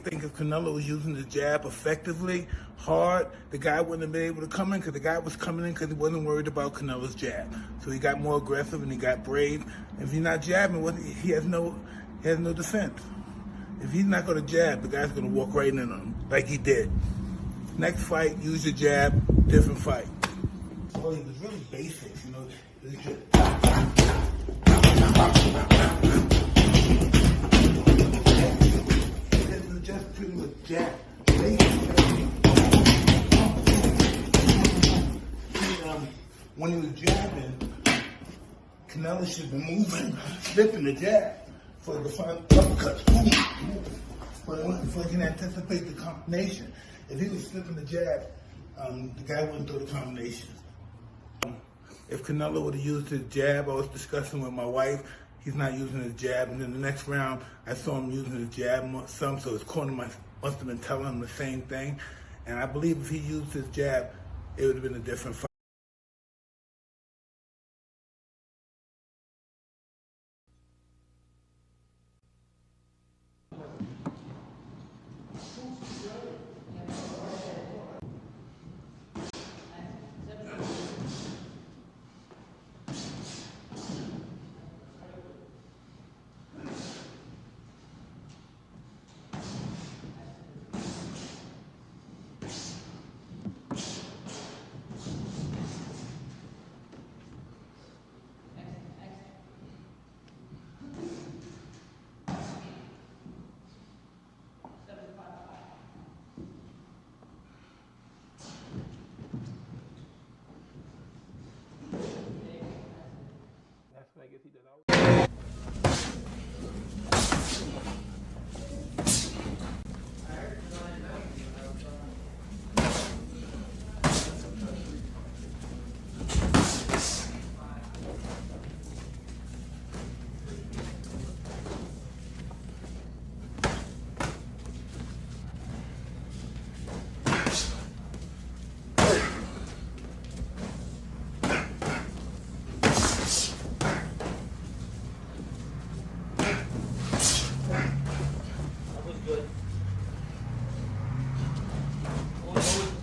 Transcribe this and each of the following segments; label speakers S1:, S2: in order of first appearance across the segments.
S1: I think if Canelo was using the jab effectively, hard, the guy wouldn't have been able to come in because the guy was coming in because he wasn't worried about Canelo's jab. So he got more aggressive and he got brave. If he's not jabbing, he has no defense. If he's not going to jab, the guy's going to walk right in on him like he did. Next fight, use your jab, different fight. Well, he was really basic, you know. It was just... just pretty much jab. When he was jabbing, Canelo should be moving, flipping the jab for the final uppercuts. So he can anticipate the combination. If he was flipping the jab, the guy wouldn't throw the combination. If Canelo would have used his jab, I was discussing with my wife, he's not using his jab. And then the next round, I saw him using his jab some, so his corner must have been telling him the same thing. And I believe if he used his jab, it would have been a different fight. I guess he did all.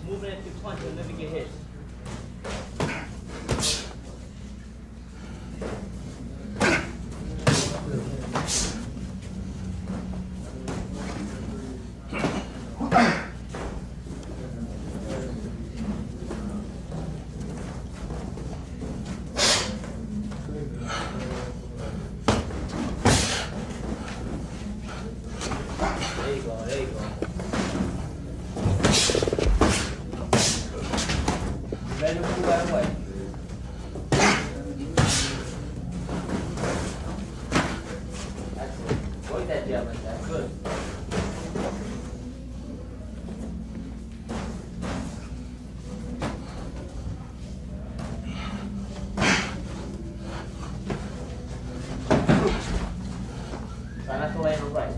S2: Moving it to punch and never get hit. There you go, there you go. Ready to move right away. That's it. Work that jab like that. Good. Try not to land on the right.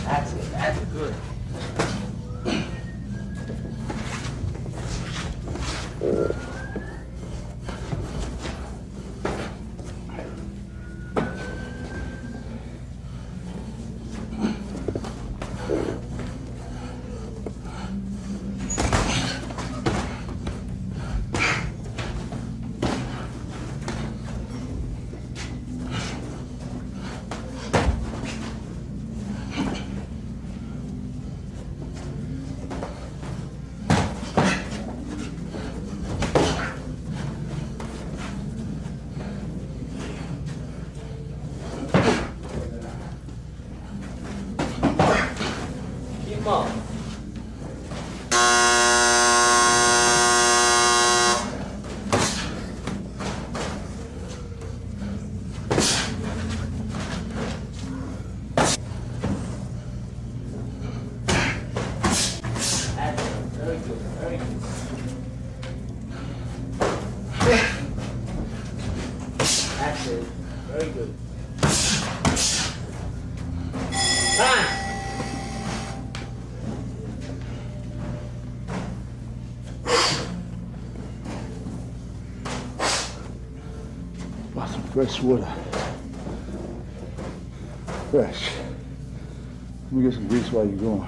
S2: That's it. That's good. Keep up. Very good, very good. That's it. Very good. Time.
S3: Bought some fresh water. Fresh. Let me get some grease while you're going.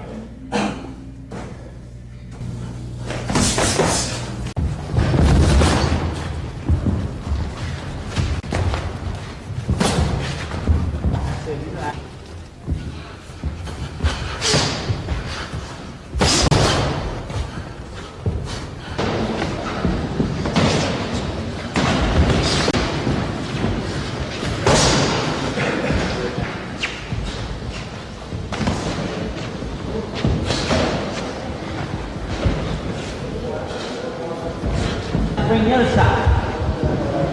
S2: Bring the other side.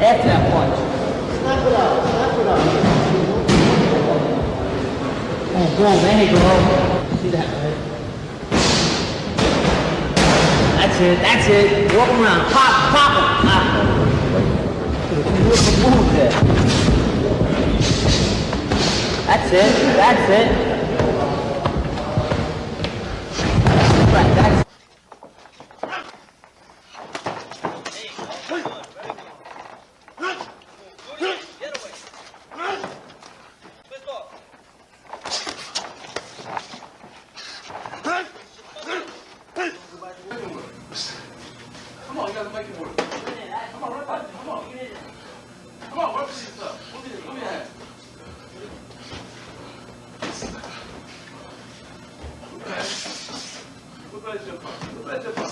S2: After that punch. Snap it up. Snap it up. Oh, boom. There you go. See that, right? That's it. That's it. Walk around. Pop. Pop him. Pop him. Beautiful move there. That's it. That's it. Right. That's it.
S4: Come on, you gotta make it work. Come on, right back. Come on. Come on, work for yourself. Let me have it. Look at your phone. Look at your phone.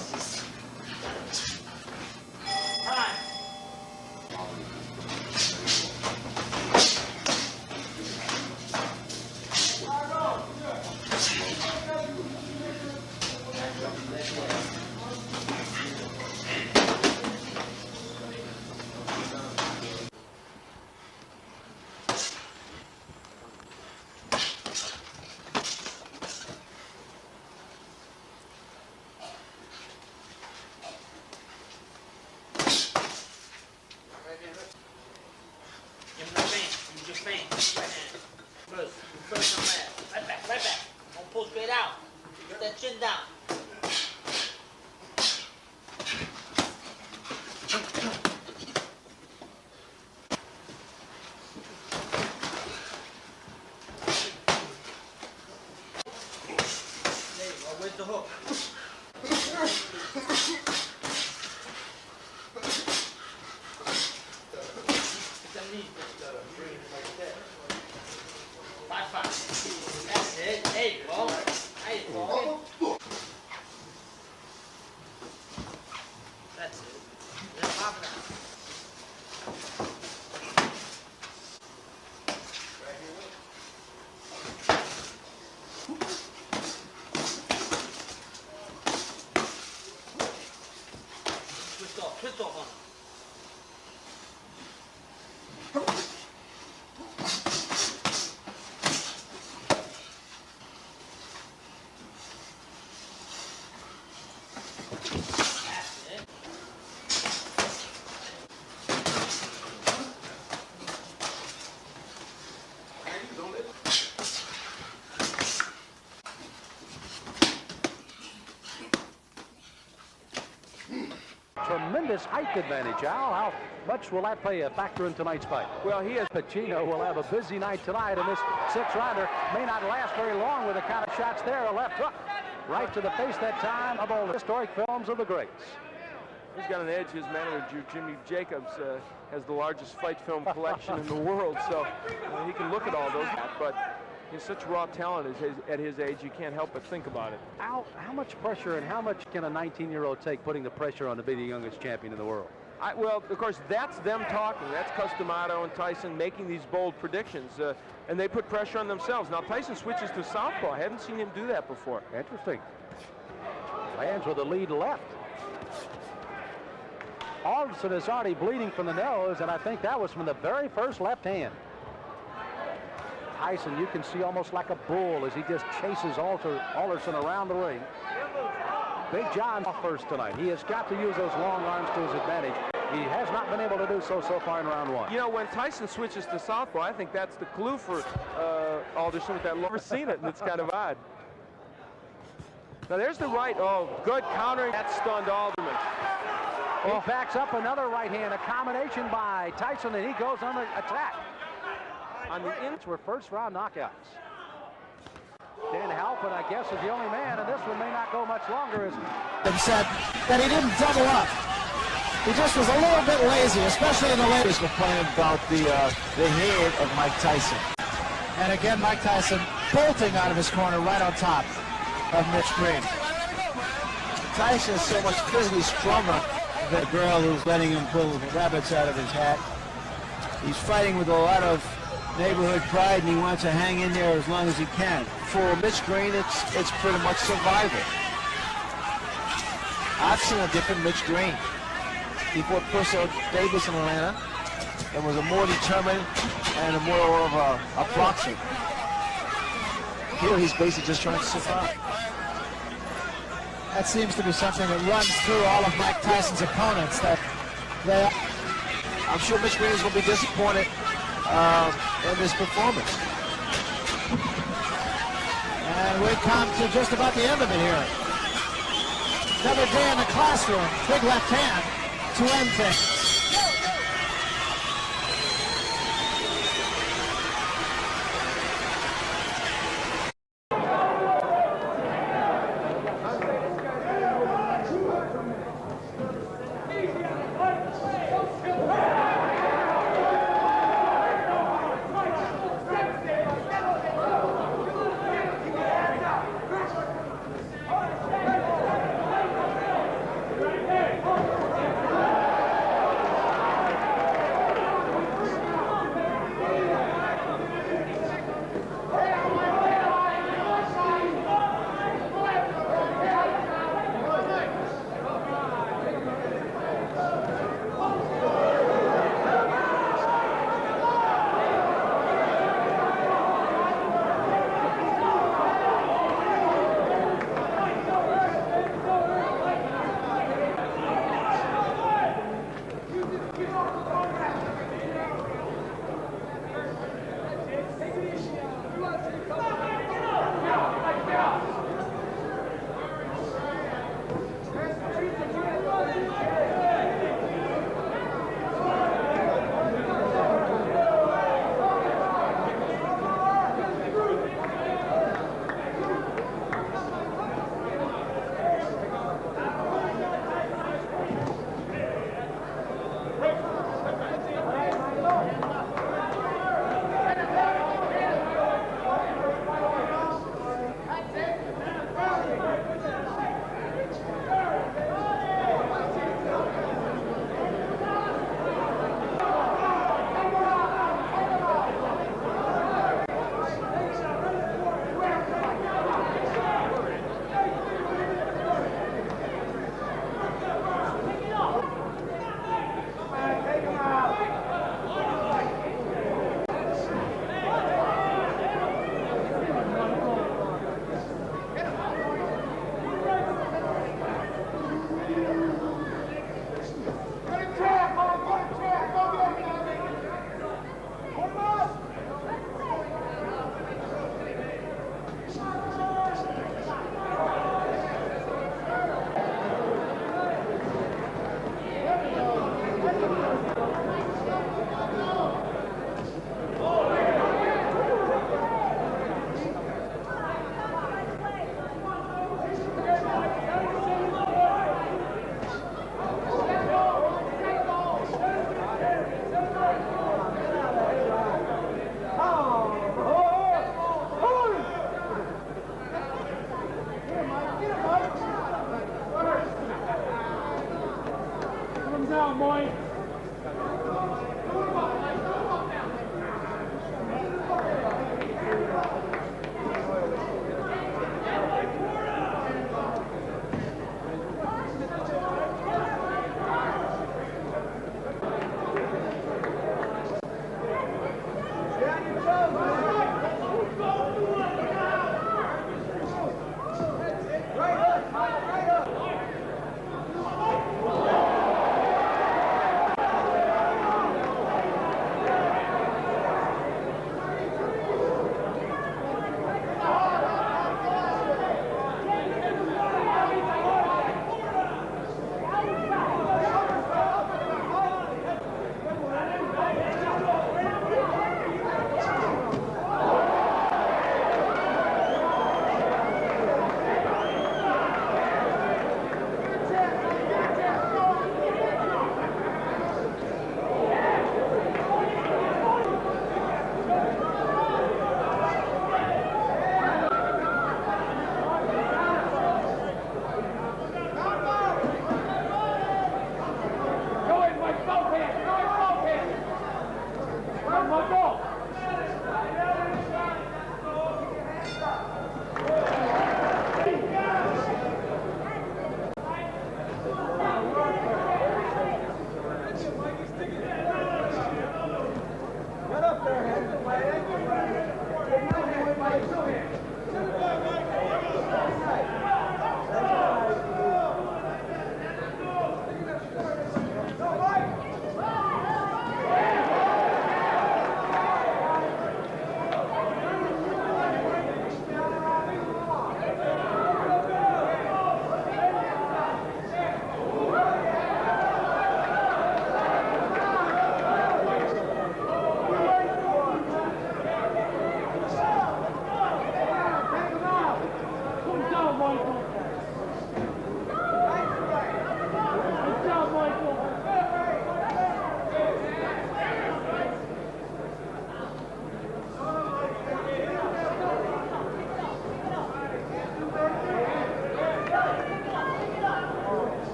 S2: Give him the feint. Use your feint. Right hand. First on left. Right back, right back. Don't pull straight out. Get that chin down. There you go. Where's the hook? That's it. There you go. There you go. That's it. Then pop it out. Twist off on him.
S5: Tremendous height advantage, Al. How much will that play a factor in tonight's fight? Well, Pacino will have a busy night tonight, and this six-rounder may not last very long with the kind of shots there. A left hook right to the face that time of all the historic films of the greats.
S4: He's got an edge. His manager, Jimmy Jacobs, has the largest fight film collection in the world, so he can look at all those. But he's such raw talent at his age, you can't help but think about it.
S5: Al, how much pressure and how much can a 19-year-old take putting the pressure on to be the youngest champion in the world?
S4: Well, of course, that's them talking. That's Customato and Tyson making these bold predictions, and they put pressure on themselves. Now, Tyson switches to southpaw. I haven't seen him do that before.
S5: Interesting. Lands with a lead left. Alderson is already bleeding from the nose, and I think that was from the very first left hand. Tyson, you can see almost like a bull as he just chases Alderson around the ring. Big John off first tonight. He has got to use those long arms to his advantage. He has not been able to do so far in round one.
S4: You know, when Tyson switches to southpaw, I think that's the clue for Alderson with that. I've never seen it, and it's kind of odd. Now there's the right. Oh, good countering. That stunned Alderman.
S5: He backs up another right hand, a combination by Tyson, and he goes on the attack.
S4: on the inch.
S5: Were first-round knockouts. Dan Halpin, I guess, is the only man, and this one may not go much longer.
S6: And said that he didn't double up. He just was a little bit lazy, especially in the ladies.
S3: Complaining about the head of Mike Tyson.
S6: And again, Mike Tyson bolting out of his corner right on top of Mitch Green.
S3: Tyson is so much physically stronger than the girl who's letting him pull rabbits out of his hat. He's fighting with a lot of neighborhood pride, and he wants to hang in there as long as he can. For Mitch Green, it's pretty much survival. I've seen a different Mitch Green. He fought Purcell Davis in Atlanta and was a more determined and a more of a boxer. Here he's basically just trying to survive.
S6: That seems to be something that runs through all of Mike Tyson's opponents. That
S3: I'm sure Mitch Green is going to be disappointed in this performance.
S6: And we come to just about the end of it here. Another day in the classroom. Big left hand to end things.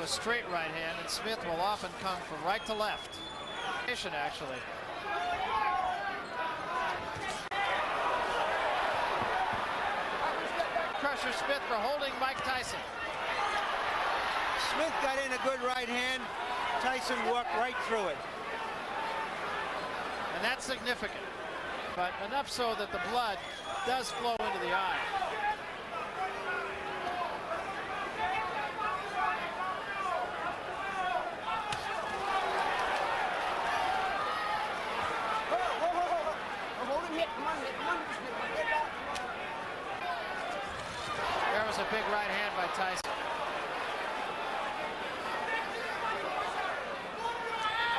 S6: a straight right hand, and Smith will often come from right to left. Actually. Crusher Smith for holding Mike Tyson.
S3: Smith got in a good right hand. Tyson walked right through it.
S6: And that's significant. But enough so that the blood does flow into the eye. There was a big right hand by Tyson.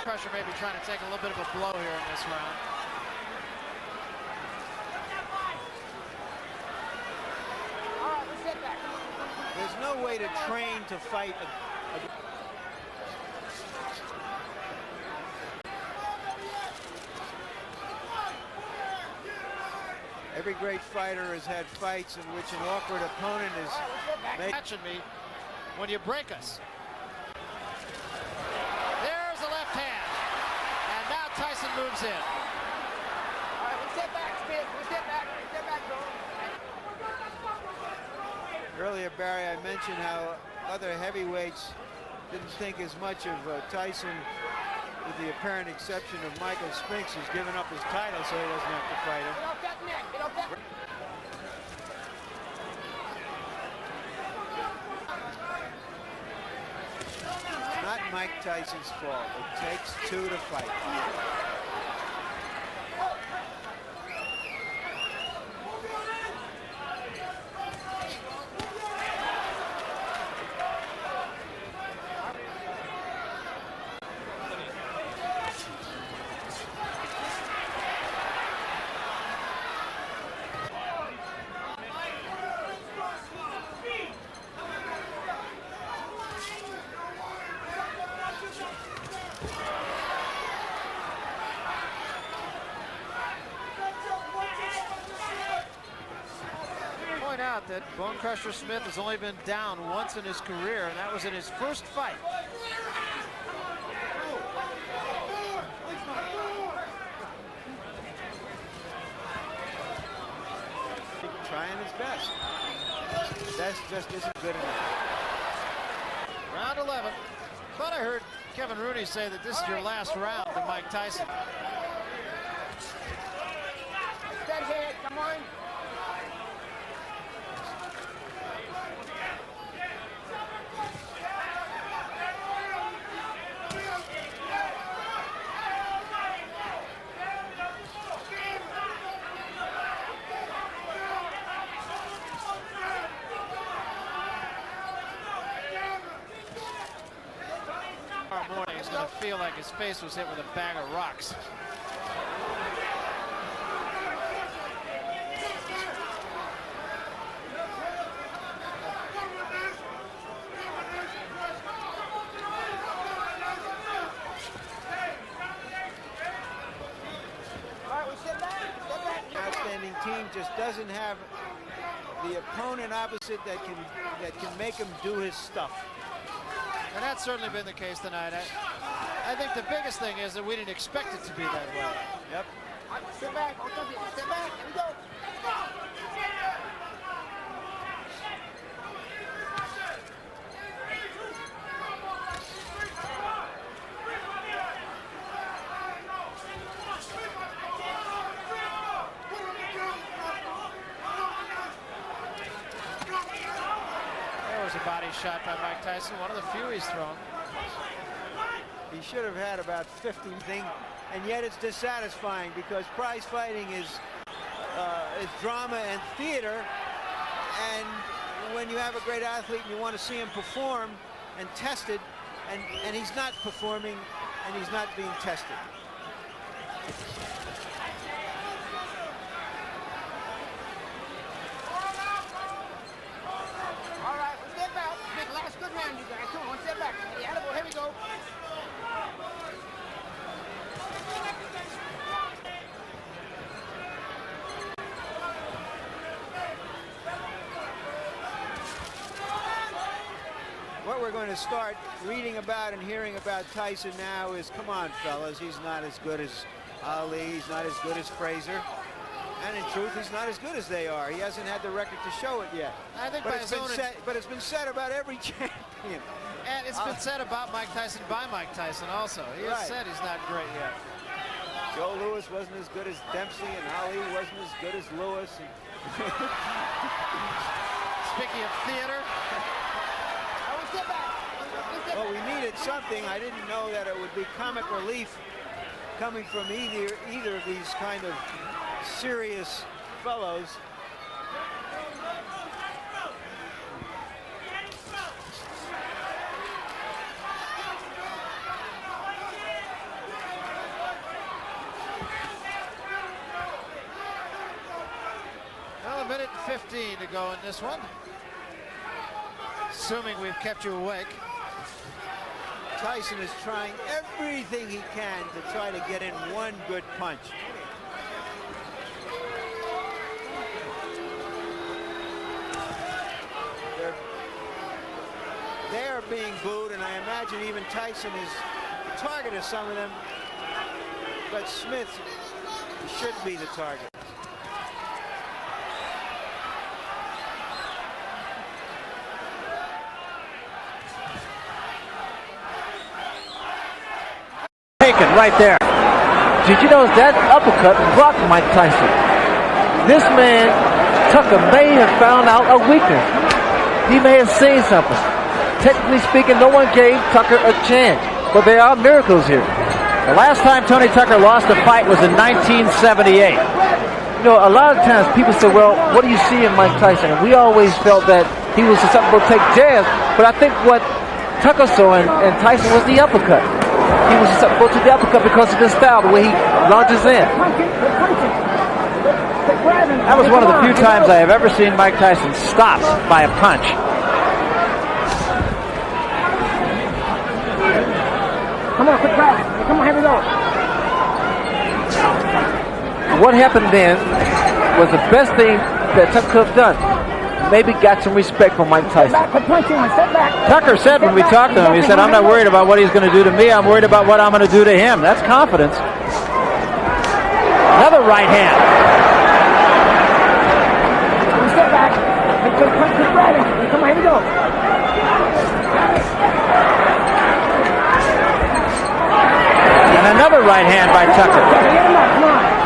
S6: Crusher may be trying to take a little bit of a blow here in this round.
S3: There's no way to train to fight Every great fighter has had fights in which an awkward opponent is
S6: Catching me when you break us. There's a left hand. And now Tyson moves in.
S2: All right, we step back, Smith. We step back, bro.
S3: Earlier, Barry, I mentioned how other heavyweights didn't think as much of Tyson, with the apparent exception of Michael Spinks, who's given up his title so he doesn't have to fight him.
S2: Get off that neck. Get off that.
S3: Not Mike Tyson's fault. It takes two to fight.
S6: Point out that Bone Crusher Smith has only been down once in his career, and that was in his first fight.
S3: Trying his best. That just isn't good enough.
S6: Round 11. Thought I heard Kevin Rooney say that this is your last round to Mike Tyson.
S2: That head, come on.
S6: Tomorrow morning he's going to feel like his face was hit with a bag of rocks.
S3: Outstanding team just doesn't have the opponent opposite that can make him do his stuff.
S6: And that's certainly been the case tonight. I think the biggest thing is that we didn't expect it to be that way.
S3: Yep.
S2: Step back. Step back. Here we go.
S6: There was a body shot by Mike Tyson, one of the few he's thrown.
S3: He should have had about 50 things, and yet it's dissatisfying because prize fighting is drama and theater, and when you have a great athlete and you want to see him perform and tested, and he's not performing and he's not being tested.
S2: All right, one step out. Big last good round, you guys. Come on, one step back. Yeah, here we go.
S3: What we're going to start reading about and hearing about Tyson now is, come on, fellas, he's not as good as Ali, he's not as good as Frazier. And in truth, he's not as good as they are. He hasn't had the record to show it yet.
S6: I think
S3: but it's been said about every champion.
S6: And it's been said about Mike Tyson by Mike Tyson also. He has said he's not great yet.
S3: Joe Louis wasn't as good as Dempsey, and Ali wasn't as good as Louis.
S6: Speaking of theater.
S3: Well, we needed something. I didn't know that it would be comic relief coming from either of these kind of serious fellows.
S6: Well, a minute and 15 to go in this one. Assuming we've kept you awake.
S3: Tyson is trying everything he can to try to get in one good punch. They are being booed, and I imagine even Tyson is the target of some of them, but Smith should be the target.
S5: Taken right there. Did you notice that uppercut blocked Mike Tyson? This man, Tucker, may have found out a weakness. He may have seen something. Technically speaking, no one gave Tucker a chance, but there are miracles here. The last time Tony Tucker lost a fight was in 1978. You know, a lot of times people say, well, what do you see in Mike Tyson? And we always felt that he was susceptible to take jabs, but I think what Tucker saw in Tyson was the uppercut. He was susceptible to the uppercut because of his style, the way he launches in. That was one of the few times I have ever seen Mike Tyson stopped by a punch.
S7: Come on, quit grabbing. Come on, here we go.
S5: What happened then was the best thing that Tucker could have done. Maybe got some respect from Mike Tyson. Tucker said when we talked to him, he said, I'm not worried about what he's going to do to me. I'm worried about what I'm going to do to him. That's confidence. Another right hand.
S7: Step back. Come on, here we go.
S5: And another right hand by Tucker.
S7: Come on.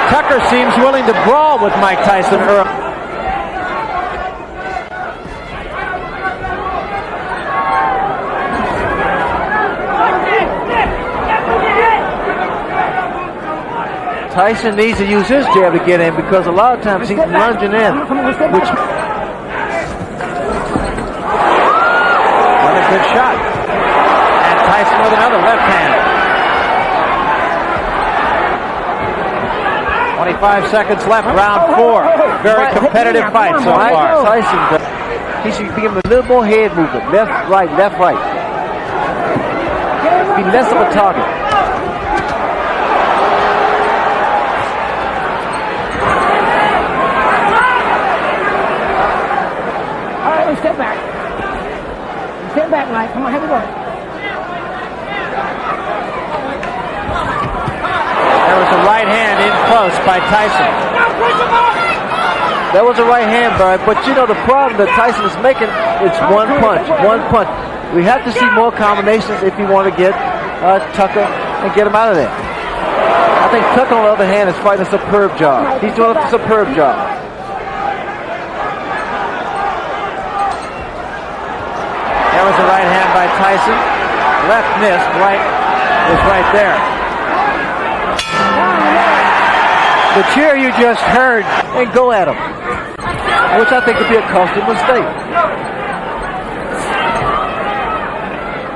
S5: Tucker seems willing to brawl with Mike Tyson early. Tyson needs to use his jab to get in because a lot of times he's lunging in. Which another good shot. And Tyson with another left hand. 25 seconds left, round 4. Very competitive fight so far. Tyson, he should be given a little more head movement. Left, right, left, right. Be less of a target.
S7: All right, let's step back. Step back, Mike. Come on, here we go.
S5: There was a right hand in close by Tyson. There was a right hand, but you know the problem that Tyson is making, it's one punch. We have to see more combinations if you want to get Tucker and get him out of there. I think Tucker, on the other hand, is fighting a superb job. He's doing a superb job. There was a right hand by Tyson. Left missed, right was right there. The cheer you just heard, and go at him, which I think would be a costly mistake.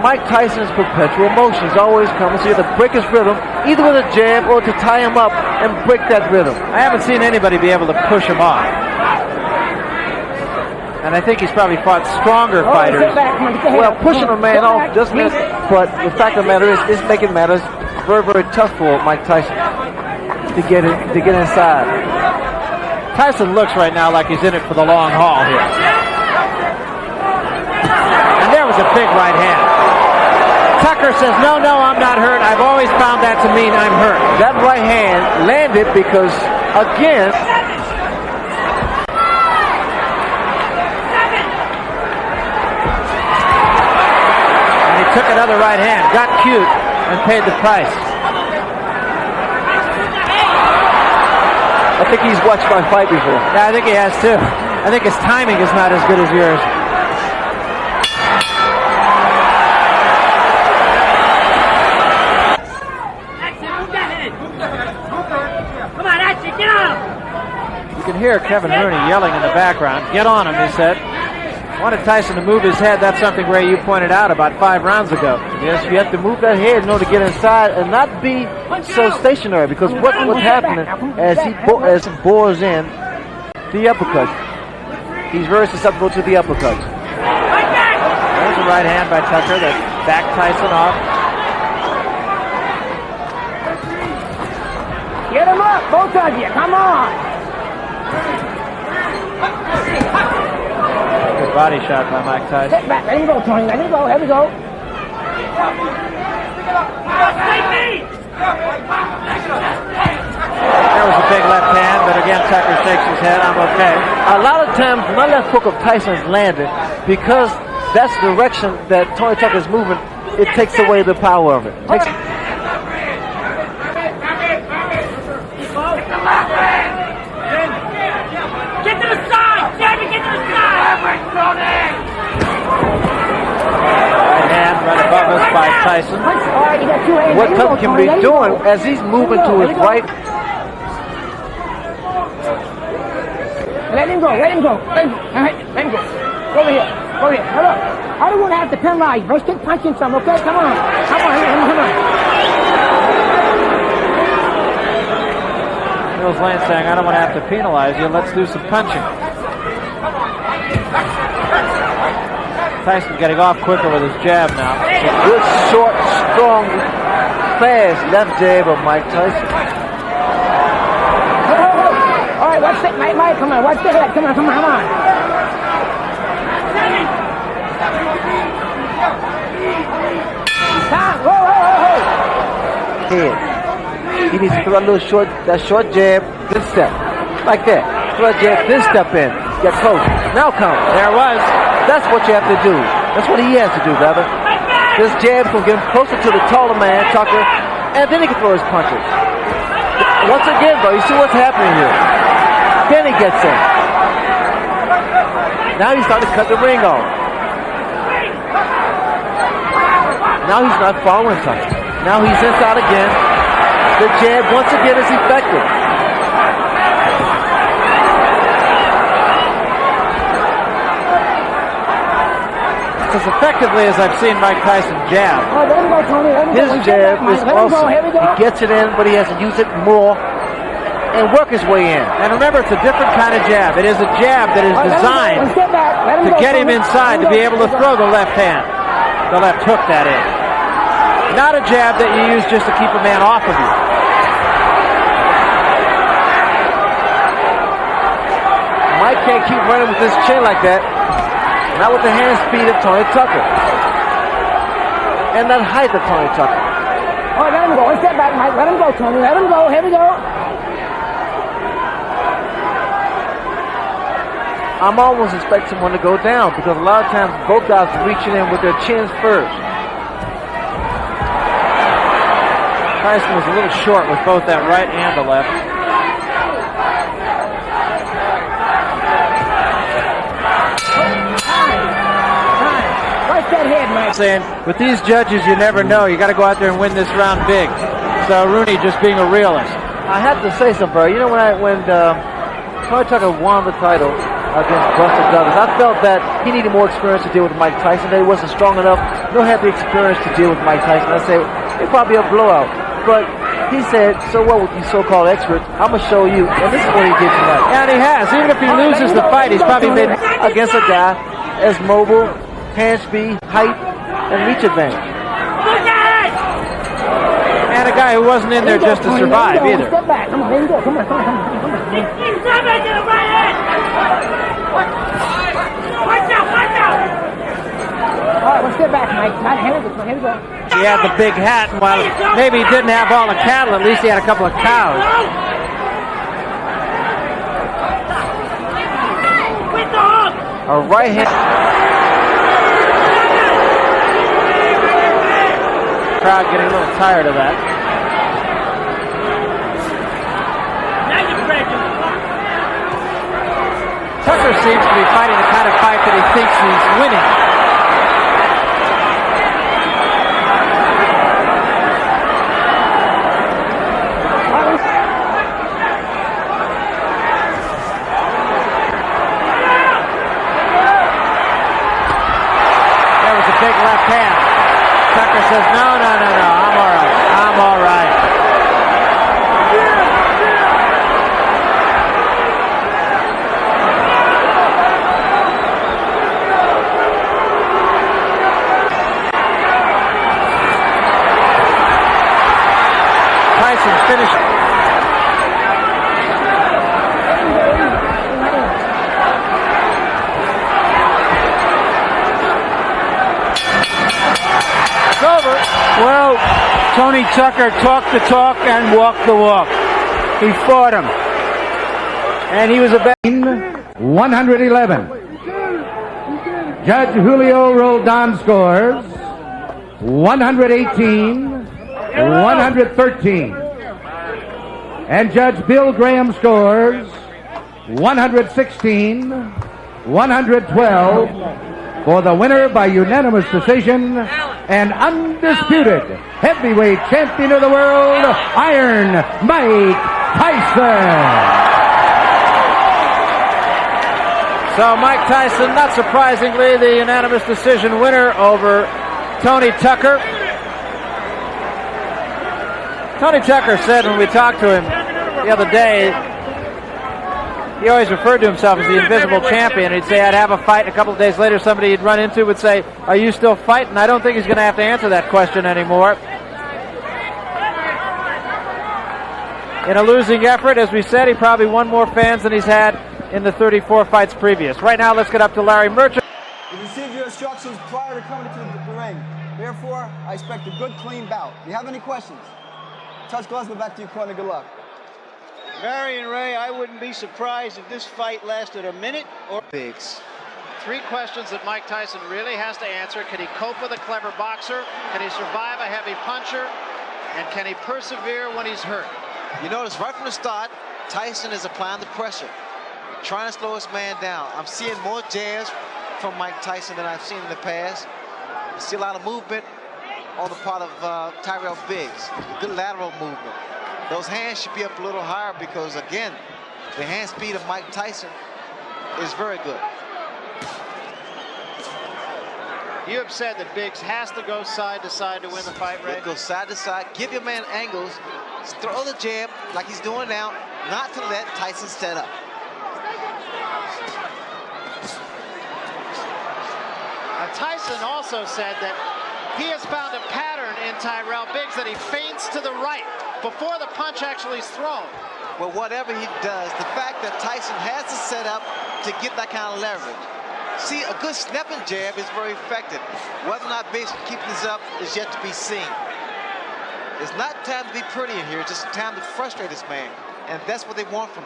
S5: Mike Tyson's perpetual motions always comes here to break his rhythm, either with a jab or to tie him up and break that rhythm. I haven't seen anybody be able to push him off. And I think he's probably fought stronger fighters. Well, pushing a man off doesn't mean, but the fact of the matter is, it's making matters very, very tough for Mike Tyson to get inside. Tyson looks right now like he's in it for the long haul here. a big right hand. Tucker says, no, I'm not hurt. I've always found that to mean I'm hurt.
S3: That right hand landed because, again,
S5: and he took another right hand, got cute, and paid the price.
S3: I think he's watched my fight before.
S5: Yeah, I think he has too. I think his timing is not as good as yours. You can hear Kevin Rooney yelling in the background. Get on him, he said. Wanted Tyson to move his head. That's something, Ray, you pointed out about 5 rounds ago.
S3: Yes, you have to move that head in order to get inside and not be so stationary, because what's happening as he bores in the uppercut, he's very susceptible to the uppercut.
S5: There's a right hand by Tucker that backed Tyson off.
S7: Get him up, both of you. Come on.
S5: Good body shot by Mike Tyson.
S7: Sit back. Let him go, Tony. Let him go. Here we go.
S5: There was a big left hand, but again Tucker shakes his head. I'm okay.
S3: A lot of times, when my left hook of Tyson's landed, because that's the direction that Tony Tucker's moving, it takes away the power of it.
S7: Get to the side. Jamie, get to the side.
S5: Right hand right above us by Tyson.
S7: All right, you got 2 hands.
S3: What Tucker can be doing as he's moving to his right.
S7: Let him go. Let him go. Let him go. Go over here. Go over here. Hold up. I don't want to have to penalize. Let's keep punching some, okay? Come on. Come on.
S5: Mills Lane saying, I don't want to have to penalize you. Let's do some punching. Tyson getting off quicker with his jab now.
S3: A good, short, strong, fast left jab of Mike Tyson.
S7: All right, watch it, Mike. Come on. Watch the head. Come on. Time. Whoa.
S3: Head. He needs to throw a little short jab, then step. Like that. Throw a jab, then step in. Get close. Now come.
S5: There was.
S3: That's what you have to do. That's what he has to do, brother. This jab's going to get him closer to the taller man, Tucker, and then he can throw his punches. Once again, though, you see what's happening here. Then he gets in. Now he's starting to cut the ring off. Now he's not following Tucker. Now he's inside again. The jab, once again, is effective.
S5: As effectively as I've seen Mike Tyson jab.
S7: All right, let him go, Tony.
S3: His jab is awesome.
S7: Here we go.
S3: He gets it in, but he has to use it more and work his way in.
S5: And remember, it's a different kind of jab. It is a jab that is designed to get him inside to be able to throw the left hand. The left hook, that is. Not a jab that you use just to keep a man off of you.
S3: Mike can't keep running with his chin like that. Not with the hand speed of Tony Tucker. And that height of Tony Tucker.
S7: All right, let him go. One step back, Mike. Let him go, Tony. Let him go. Here we go.
S3: I'm almost expecting someone to go down because a lot of times both guys are reaching in with their chins first.
S5: Tyson was a little short with both that right and the left.
S7: That head, Mike.
S5: Saying, with these judges, you never know. You got to go out there and win this round big. So Rooney just being a realist.
S3: I have to say something, bro. You know, when Tony Tucker won the title against Buster Douglas, I felt that he needed more experience to deal with Mike Tyson. That he wasn't strong enough, nor had the experience to deal with Mike Tyson. I said, it'd probably be a blowout. But he said, so what with you so-called experts? I'm going to show you. And this is what he did tonight.
S5: And he has. Even if he loses the fight, he's probably made
S3: against a guy as mobile, hand speed, height, and reach advantage.
S5: And a guy who wasn't in there just to survive either.
S7: Step back. Come on, let him go. Come on. Watch out. Well, sit back, Mike. Here we go. Here we go.
S5: He had the big hat, and while maybe he didn't have all the cattle, at least he had a couple of cows. A right hand. Crowd getting a little tired of that. Tucker seems to be fighting the kind of fight that he thinks he's winning. There was a big left hand. Tucker says, no, I'm all right. I'm all right. Tyson's finished. It's over. Well, Tony Tucker talked the talk and walked the walk. He fought him. And he was a
S8: 111. Judge Julio Roldan scores 118, 113. And Judge Bill Graham scores 116, 112 for the winner by unanimous decision and undisputed heavyweight champion of the world, Iron Mike Tyson.
S5: So Mike Tyson, not surprisingly, the unanimous decision winner over Tony Tucker. Tony Tucker said when we talked to him the other day, he always referred to himself as the invisible champion. He'd say, I'd have a fight. A couple of days later, somebody he'd run into would say, are you still fighting? I don't think he's going to have to answer that question anymore. In a losing effort, as we said, he probably won more fans than he's had in the 34 fights previous. Right now, let's get up to Larry Merchant.
S9: You received your instructions prior to coming to the ring. Therefore, I expect a good, clean bout. Do you have any questions? Touch gloves, go back to your corner. Good luck.
S10: Barry and Ray, I wouldn't be surprised if this fight lasted a minute or...
S9: Biggs.
S10: 3 questions that Mike Tyson really has to answer. Can he cope with a clever boxer? Can he survive a heavy puncher? And can he persevere when he's hurt?
S11: You notice right from the start, Tyson is applying the pressure, trying to slow his man down. I'm seeing more jabs from Mike Tyson than I've seen in the past. I see a lot of movement on the part of Tyrell Biggs. Good lateral movement. Those hands should be up a little higher because, again, the hand speed of Mike Tyson is very good.
S10: You have said that Biggs has to go side to side to win the fight, Ray?
S11: Go side to side, give your man angles, throw the jab like he's doing now, not to let Tyson set up.
S10: Tyson also said that he has found a pattern in Tyrell Biggs that he feints to the right before the punch actually is thrown.
S11: Well, whatever he does, the fact that Tyson has to set up to get that kind of leverage. See, a good snapping jab is very effective. Whether or not Biggs can keep this up is yet to be seen. It's not time to be pretty in here, it's just time to frustrate this man. And that's what they want from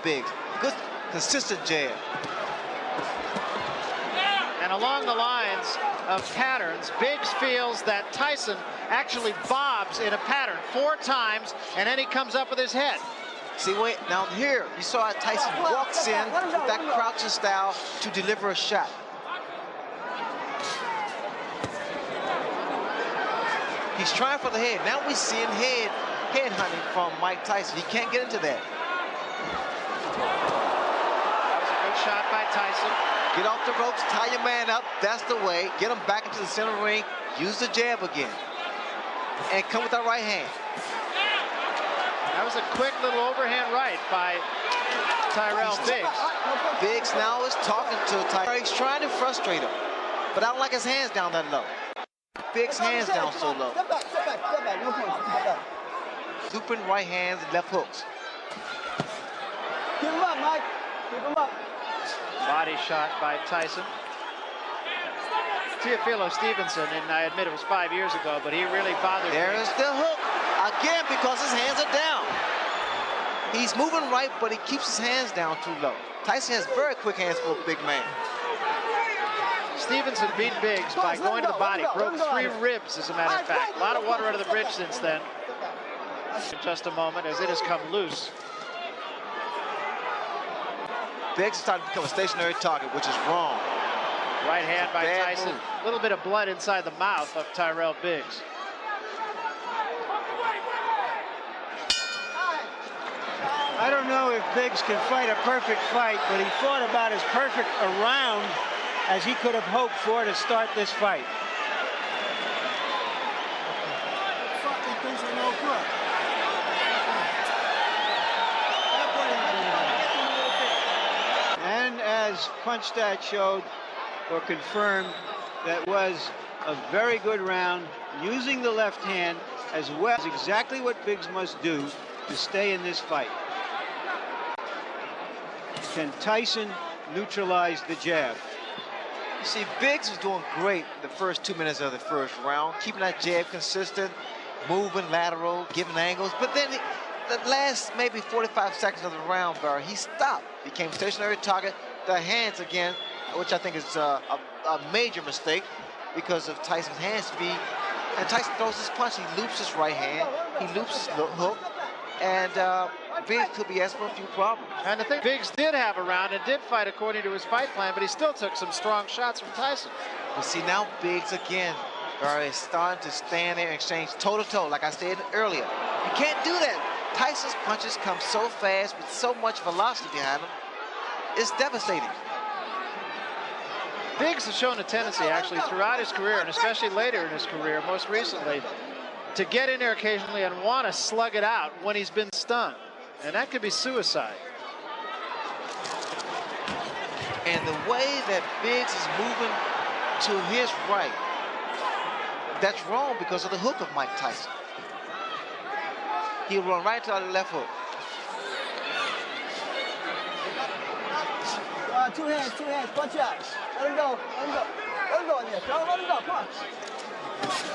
S11: Biggs. Good, consistent jab.
S10: And along the lines of patterns, Biggs feels that Tyson actually bobs in a pattern 4 times, and then he comes up with his head.
S11: See, wait, now here, you saw how Tyson walks in with that crouching style to deliver a shot. He's trying for the head. Now we're seeing head hunting from Mike Tyson. He can't get into that.
S10: That was a good shot by Tyson.
S11: Get off the ropes, tie your man up. That's the way. Get him back into the center ring. Use the jab again. And come with that right hand.
S10: That was a quick little overhand right by Tyrell Biggs.
S11: Biggs now is talking to Tyrell. He's trying to frustrate him. But I don't like his hands down that low. Biggs' hands down so low.
S9: Step back. No points. Step back.
S11: Looping right hands and left hooks.
S9: Keep him up, Mike. Keep him up.
S10: Body shot by Tyson. Teofilo Stevenson, and I admit it was 5 years ago, but he really bothered me.
S11: There's the hook again because his hands are down. He's moving right, but he keeps his hands down too low. Tyson has very quick hands for a big man.
S10: Stevenson beat Biggs by going to the body, broke 3 ribs, as a matter of fact. A lot of water under the bridge since then. In just a moment, as it has come loose.
S11: Biggs is starting to become a stationary target, which is wrong.
S10: Right hand by
S11: Bad
S10: Tyson.
S11: move.
S10: A little bit of blood inside the mouth of Tyrell Biggs.
S3: I don't know if Biggs can fight a perfect fight, but he fought about as perfect a round as he could have hoped for to start this fight. And as punch stat showed or confirmed, that was a very good round using the left hand as well as exactly what Biggs must do to stay in this fight. Can Tyson neutralize the jab?
S11: You see, Biggs was doing great the first 2 minutes of the first round, keeping that jab consistent, moving lateral, giving angles. But then the last maybe 45 seconds of the round, Barry, he stopped, became stationary target. The hands again, which I think is a major mistake because of Tyson's hand speed. And Tyson throws his punch. He loops his right hand. He loops his hook. And Biggs could be asking for a few problems.
S10: And I think Biggs did have a round and did fight according to his fight plan, but he still took some strong shots from Tyson.
S11: But see, now Biggs again, Barry, is starting to stand there and exchange toe-to-toe, like I said earlier. You can't do that. Tyson's punches come so fast with so much velocity behind them. It's devastating.
S10: Biggs has shown a tendency, actually, throughout his career, and especially later in his career, most recently, to get in there occasionally and want to slug it out when he's been stunned. And that could be suicide.
S11: And the way that Biggs is moving to his right, that's wrong because of the hook of Mike Tyson. He'll run right to the left hook.
S9: Two hands, punch out. Let him go, let him go. Let him go in there, Joe. Let him go, come on.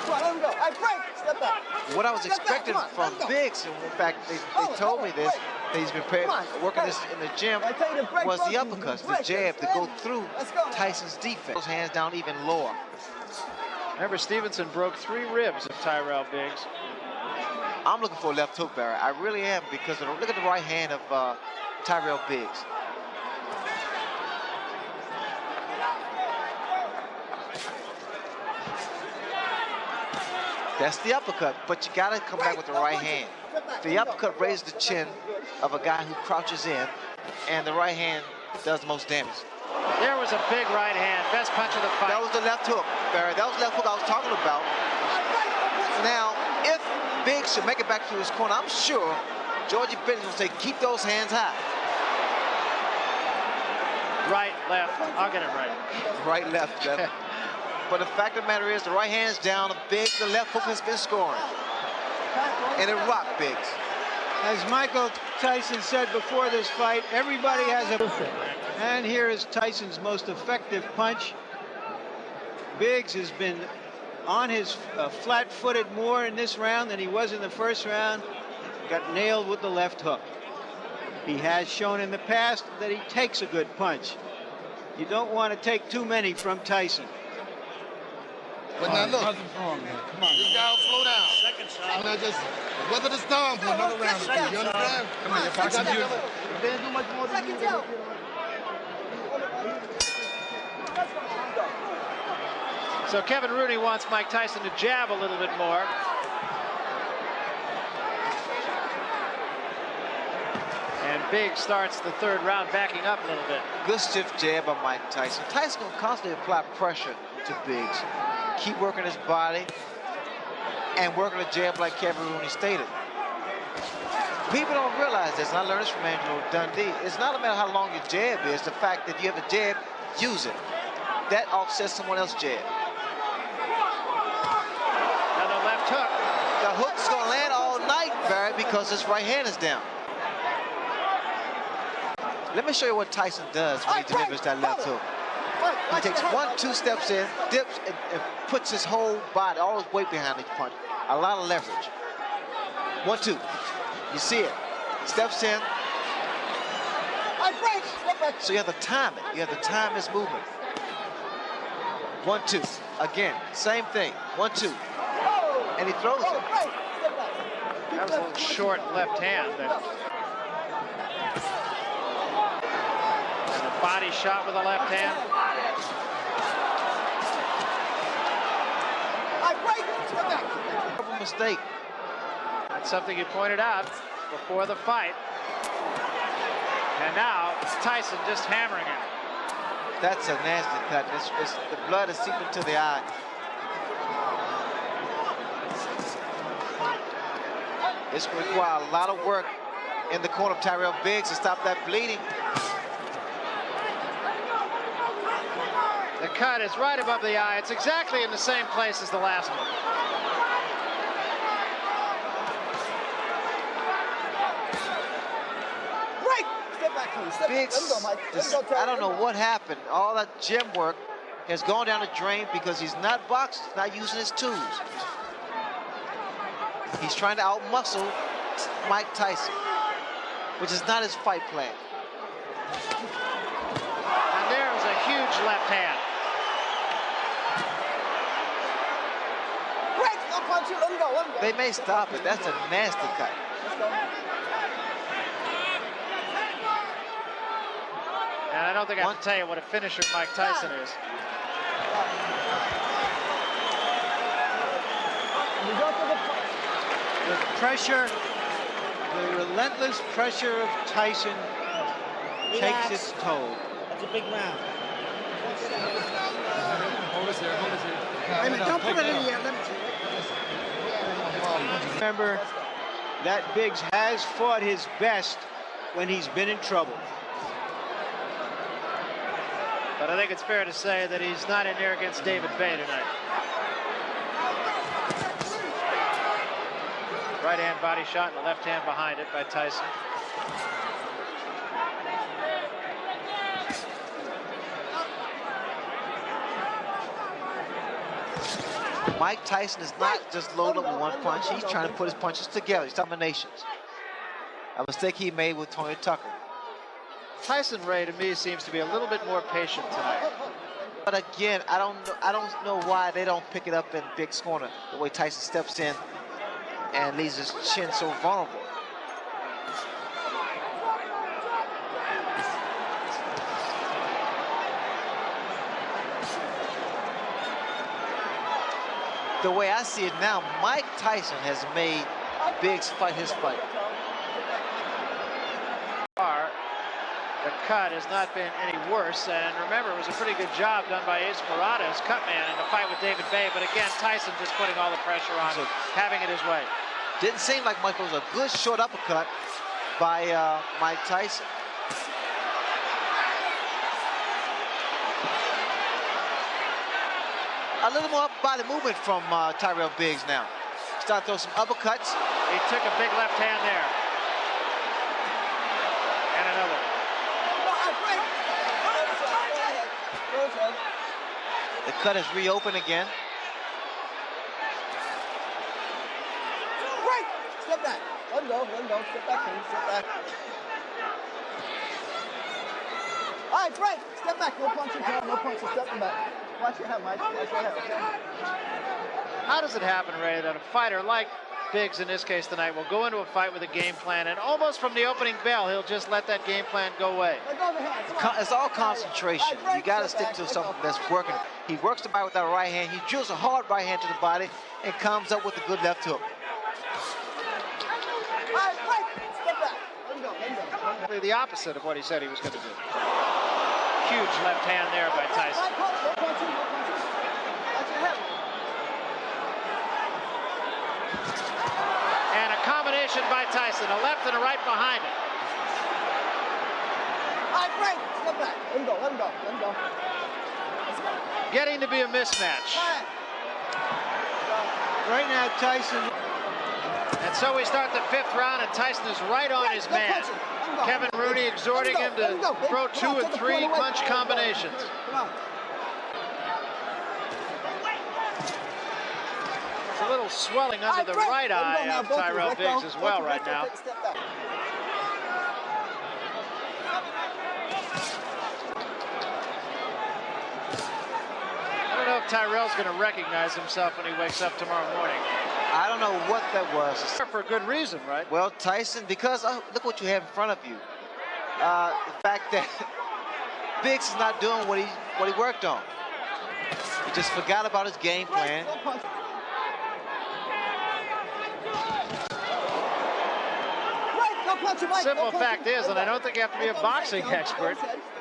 S9: Come on, let him go. All right, break, step back.
S11: What I was expecting from Biggs, and in fact, they told me this, that he's been working this in the gym, was the uppercuts, the jab to go through Tyson's defense. Those hands down even lower.
S10: Remember, Stevenson broke 3 ribs of Tyrell Biggs.
S11: I'm looking for a left hook, Barry. I really am, because look at the right hand of Tyrell Biggs. That's the uppercut, but you gotta come back with the right hand. The uppercut raises the chin of a guy who crouches in, and the right hand does the most damage.
S10: There was a big right hand, best punch of the fight.
S11: That was the left hook, Barry. That was the left hook I was talking about. Now, if Biggs should make it back to his corner, I'm sure Georgie Benton will say, keep those hands high.
S10: Right, left, I'll get it right.
S11: Right, left. But the fact of the matter is, the right hand's down, Biggs, the left hook has been scoring. And it rocked Biggs.
S3: As Michael Tyson said before this fight, everybody has a... And here is Tyson's most effective punch. Biggs has been on his flat-footed more in this round than he was in the first round. Got nailed with the left hook. He has shown in the past that he takes a good punch. You don't want to take too many from Tyson.
S1: But now look, come on, this guy will slow down.
S2: Second shot.
S1: Now just weather the storm for another round. You understand? Come on, you're boxing beautiful. You didn't do much more than you.
S10: So Kevin Rooney wants Mike Tyson to jab a little bit more. And Biggs starts the 3rd round backing up a little bit.
S11: Good stiff jab by Mike Tyson. Tyson will constantly apply pressure to Biggs. Keep working his body and working the jab like Kevin Rooney stated. People don't realize this, and I learned this from Angelo Dundee. It's not a matter how long your jab is. The fact that you have a jab, use it. That offsets someone else's jab.
S10: Another left hook.
S11: The hook's gonna land all night, Barry, because his right hand is down. Let me show you what Tyson does when he delivers that left hook. He takes 1-2 steps in, dips, and puts his whole body, all his weight behind each punch. A lot of leverage. 1-2. You see it. Steps in. So you have to time it. You have to time his movement. 1-2. Again, same thing. 1-2. And he throws it.
S10: That was a little short left hand. And a body shot with a left hand.
S11: Mistake.
S10: That's something you pointed out before the fight. And now it's Tyson just hammering him.
S11: That's a nasty cut. The blood is seeping to the eye. This will require a lot of work in the corner of Tyrell Biggs to stop that bleeding.
S10: The cut is right above the eye. It's exactly in the same place as the last one.
S11: Biggs, I don't know what happened. All that gym work has gone down the drain because he's not boxing, he's not using his tools. He's trying to outmuscle Mike Tyson, which is not his fight plan.
S10: And there's a huge left hand.
S11: They may stop it. That's a nasty cut.
S10: And I don't think I have to tell you what a finisher Mike Tyson is.
S12: The pressure, the relentless pressure of Tyson takes its toll.
S2: That's a big round.
S12: Hold us there, hold us there.
S2: Wait a minute, don't put it in the air.
S12: Remember that Biggs has fought his best when he's been in trouble.
S10: But I think it's fair to say that he's not in there against David Bay tonight. Right hand body shot and the left hand behind it by Tyson.
S11: Mike Tyson is not just loaded up with one punch. He's trying to put his punches together. He's combinations. A mistake he made with Tony Tucker.
S10: Tyson, Ray, to me, seems to be a little bit more patient tonight.
S11: But again, I don't know why they don't pick it up in Biggs' corner. The way Tyson steps in and leaves his chin so vulnerable. The way I see it now, Mike Tyson has made Biggs fight his fight.
S10: The cut has not been any worse, and remember, it was a pretty good job done by Ace Murata as cut man in the fight with David Bay, but again, Tyson just putting all the pressure on, having it his way.
S11: Didn't seem like much, but it was a good short uppercut by Mike Tyson. A little more upper body movement from Tyrell Biggs now. Start throwing some uppercuts.
S10: He took a big left hand there. And another.
S11: The cut is reopened again.
S9: Right! Step back. Let him go. Step back, King. Step back. All right, Frank. Step back. No punching, John. No punching. Step back. Watch your head, Mike. Watch your head.
S10: How does it happen, Ray, that a fighter like Biggs in this case tonight will go into a fight with a game plan, and almost from the opening bell, he'll just let that game plan go away?
S11: It's all concentration. You got to stick to something that's working. He works the body with that right hand. He drills a hard right hand to the body and comes up with a good left hook.
S10: The opposite of what he said he was going to do. Huge left hand there by Tyson. And a combination by Tyson, a left and a right behind it.
S9: All right, Frank, step back. Let him go.
S10: Getting to be a mismatch.
S12: Right now, Tyson.
S10: And so we start the fifth round, and Tyson is right on his man. Kevin Rooney exhorting him to throw 2 and 3 punch combinations. There's a little swelling under the right eye of Tyrell Biggs as well right now. I don't know if Tyrell's going to recognize himself when he wakes up tomorrow morning.
S11: I don't know what that was.
S10: For a good reason, right?
S11: Well, Tyson, because look what you have in front of you. The fact that Biggs is not doing what he worked on. He just forgot about his game plan.
S10: Simple fact is, and I don't think you have to be a boxing expert,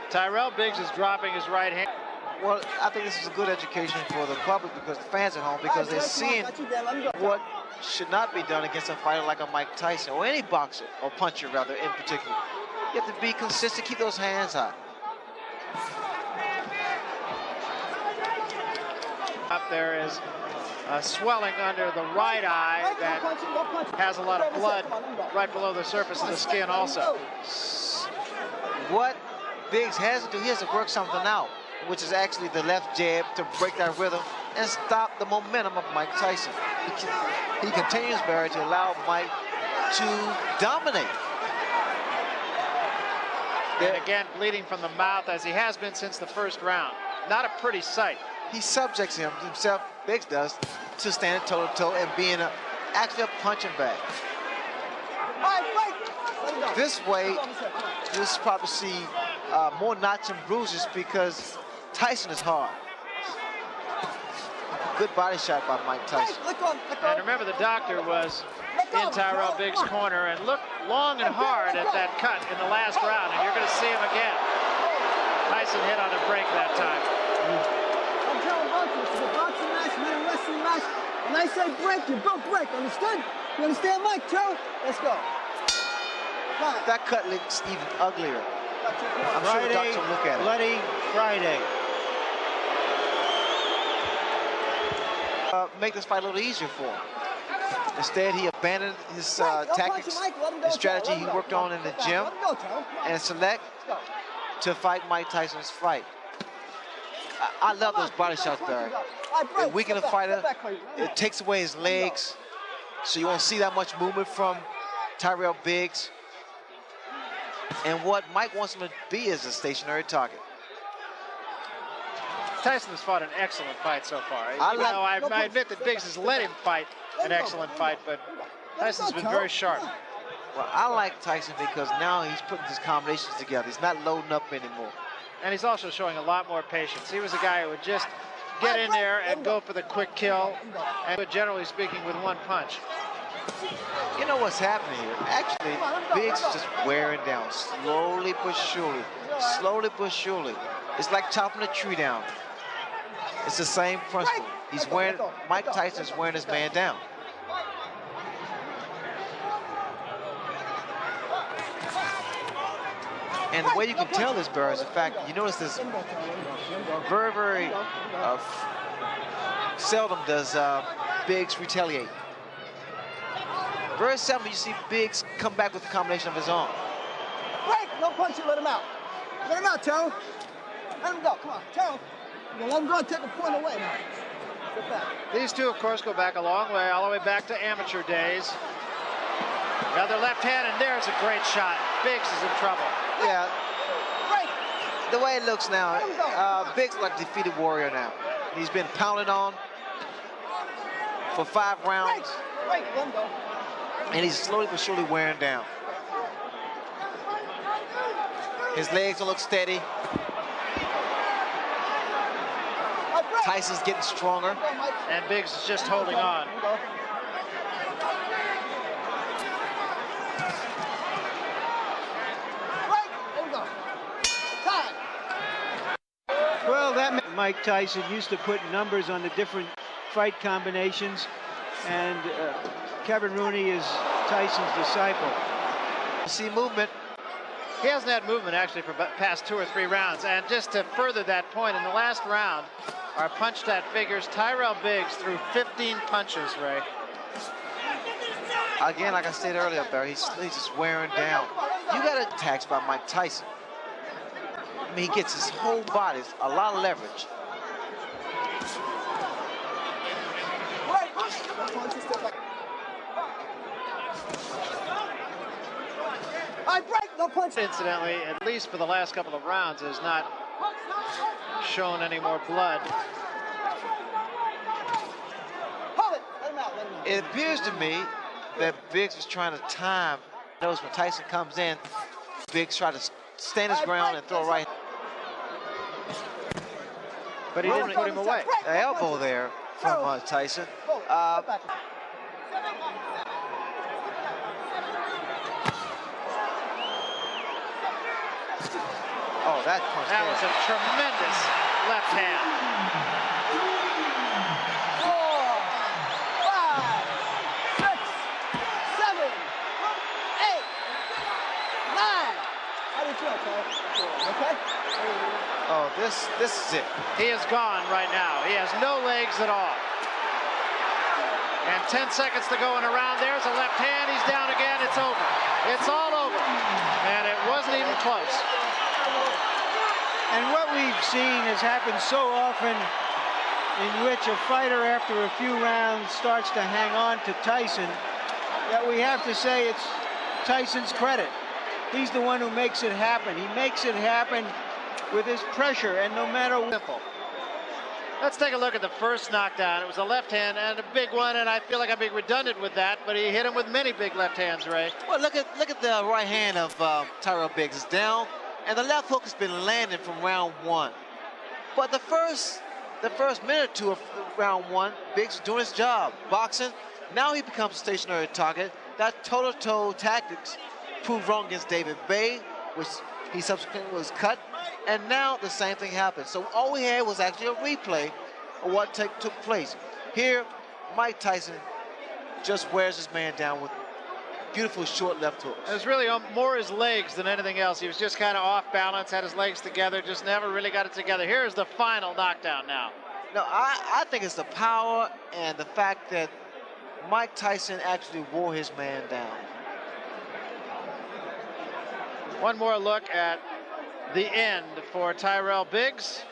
S10: Tyrell Biggs is dropping his right hand.
S11: Well, I think this is a good education for the public, because the fans at home, because they're seeing what should not be done against a fighter like a Mike Tyson, or any boxer, or puncher rather, in particular. You have to be consistent, keep those hands high.
S10: Up there is swelling under the right eye that has a lot of blood right below the surface of the skin also.
S11: What Biggs has to do, he has to work something out, which is actually the left jab to break that rhythm and stop the momentum of Mike Tyson. He continues, Barry, to allow Mike to dominate.
S10: And again, bleeding from the mouth, as he has been since the first round. Not a pretty sight.
S11: He subjects himself, Biggs does, to stand toe-to-toe and being actually a punching bag. This way, you'll probably see more knots and bruises, because Tyson is hard. Good body shot by Mike Tyson.
S10: And remember, the doctor was in Tyrell Biggs' corner and looked long and hard at that cut in the last round, and you're going to see him again. Tyson hit on a break that time.
S9: I'm telling both this is a boxing match, not a wrestling match. When I say break, you both break, understood? You understand, Mike, Joe? Let's go.
S11: That cut looks even uglier. I'm sure the doctor will look at it.
S12: Bloody Friday.
S11: Make this fight a little easier for him. Instead, he abandoned his tactics, his strategy he worked on in the gym, and select to fight Mike Tyson's fight. I love those body shots, Barry. It weakens the fighter. It takes away his legs, so you won't see that much movement from Tyrell Biggs. And what Mike wants him to be is a stationary target.
S10: Tyson has fought an excellent fight so far. I admit that Biggs has let him fight an excellent fight, but Tyson's been very sharp.
S11: Well, I like Tyson because now he's putting his combinations together. He's not loading up anymore.
S10: And he's also showing a lot more patience. He was a guy who would just get in there and go for the quick kill, and generally speaking, with one punch.
S11: You know what's happening here? Actually, Biggs is just wearing down, slowly but surely. Slowly but surely. It's like chopping a tree down. It's the same principle. He's wearing, Mike Tyson's wearing his man down. And the way you can tell this, Barry, is the fact you notice this very seldom does Biggs retaliate. Very seldom you see Biggs come back with a combination of his own.
S9: Break! Don't punch it, let him out. Let him out, Terrell. Let him go, come on, Terrell. Let him go and take a point away now. Get back.
S10: These two, of course, go back a long way, all the way back to amateur days. Another left hand, and there's a great shot. Biggs is in trouble.
S11: Yeah. The way it looks now, Biggs is like a defeated warrior now. He's been pounded on for 5 rounds. And he's slowly but surely wearing down. His legs don't look steady. Tyson's getting stronger.
S10: And Biggs is just holding on.
S12: Well, that Mike Tyson used to put numbers on the different fight combinations, and Kevin Rooney is Tyson's disciple.
S11: See movement.
S10: He hasn't had movement actually for past 2 or 3 rounds. And just to further that point, in the last round, our punch stat figures, Tyrell Biggs threw 15 punches, Ray.
S11: Again, like I said earlier, Barry, he's just wearing down. You got attacks by Mike Tyson. I mean, he gets his whole body, a lot of leverage.
S10: Incidentally, at least for the last couple of rounds, has not shown any more blood.
S11: It appears to me that Biggs was trying to time. Notice when Tyson comes in, Biggs tried to stand his ground and throw a right.
S10: But he didn't put him away.
S11: The elbow there from Tyson. Oh, that punch.
S10: That was a tremendous left hand.
S9: 4, 5, 6, 7, 8, 9. How do you feel, Cole? Okay?
S11: Oh, this is it.
S10: He is gone right now. He has no legs at all. And 10 seconds to go in a round. There's a left hand. He's down again. It's over. It's all over. And it wasn't even close.
S12: And what we've seen has happened so often, in which a fighter after a few rounds starts to hang on to Tyson, that we have to say it's Tyson's credit. He's the one who makes it happen. He makes it happen with his pressure, and no matter what.
S10: Let's take a look at the first knockdown. It was a left hand and a big one, and I feel like I'm being redundant with that, but he hit him with many big left hands, Ray.
S11: Well, look at the right hand of Tyrell Biggs. It's down, and the left hook has been landing from round one. But the first minute or two of round one, Biggs was doing his job, boxing. Now he becomes a stationary target. That toe-to-toe tactics proved wrong against David Bay, which he subsequently was cut. And now the same thing happened. So all we had was actually a replay of what took place. Here, Mike Tyson just wears his man down with beautiful short left hooks.
S10: It was really more his legs than anything else. He was just kind of off balance, had his legs together, just never really got it together. Here's the final knockdown now.
S11: No, I think it's the power and the fact that Mike Tyson actually wore his man down.
S10: One more look at the end for Tyrell Biggs.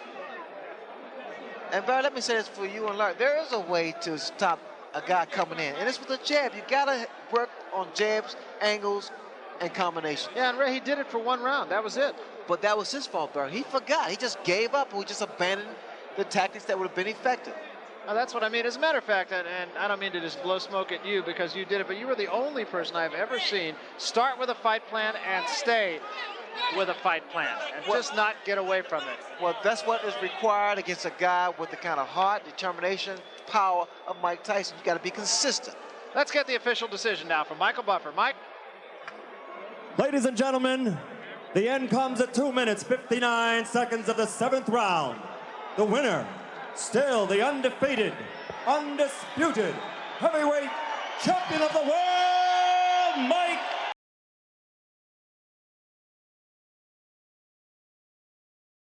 S11: And Barry, let me say this for you and Larry. There is a way to stop a guy coming in, and it's with a jab. You gotta work on jabs, angles, and combination.
S10: Yeah, and Ray, he did it for one round. That was it.
S11: But that was his fault, Barry. He forgot. He just gave up. He just abandoned the tactics that would have been effective.
S10: Now, that's what I mean. As a matter of fact, and I don't mean to just blow smoke at you because you did it, but you were the only person I've ever seen start with a fight plan and stay with a fight plan and just not get away from it.
S11: Well, that's what is required against a guy with the kind of heart, determination, power of Mike Tyson. You got to be consistent.
S10: Let's get the official decision now from Michael Buffer. Mike?
S13: Ladies and gentlemen, the end comes at 2 minutes, 59 seconds of the 7th round. The winner, still the undefeated, undisputed heavyweight champion of the world,